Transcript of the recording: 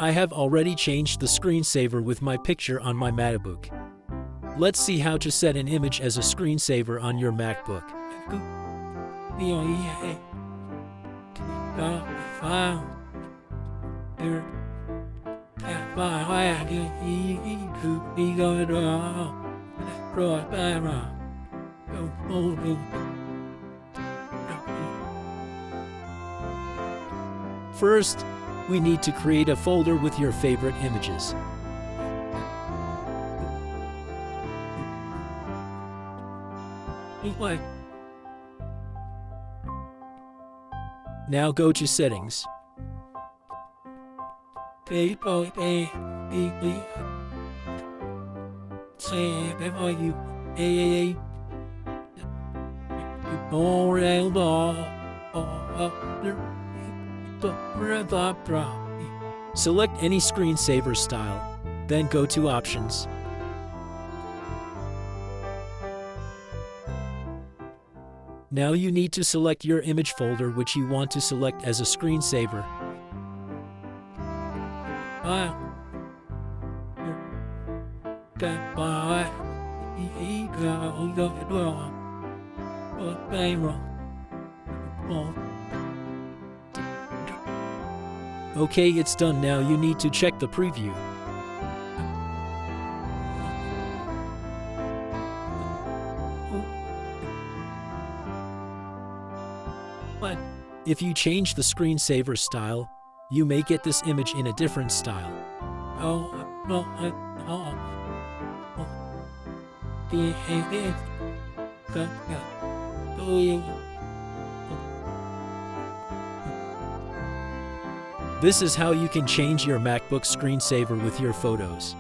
I have already changed the screensaver with my picture on my MacBook. Let's see how to set an image as a screensaver on your MacBook. First, we need to create a folder with your favorite images. Now go to Settings. Select any screensaver style, then go to Options. Now you need to select your image folder which you want to select as a screensaver. Okay, it's done. Now you need to check the preview. If you change the screensaver style, you may get this image in a different style. This is how you can change your MacBook screensaver with your photos.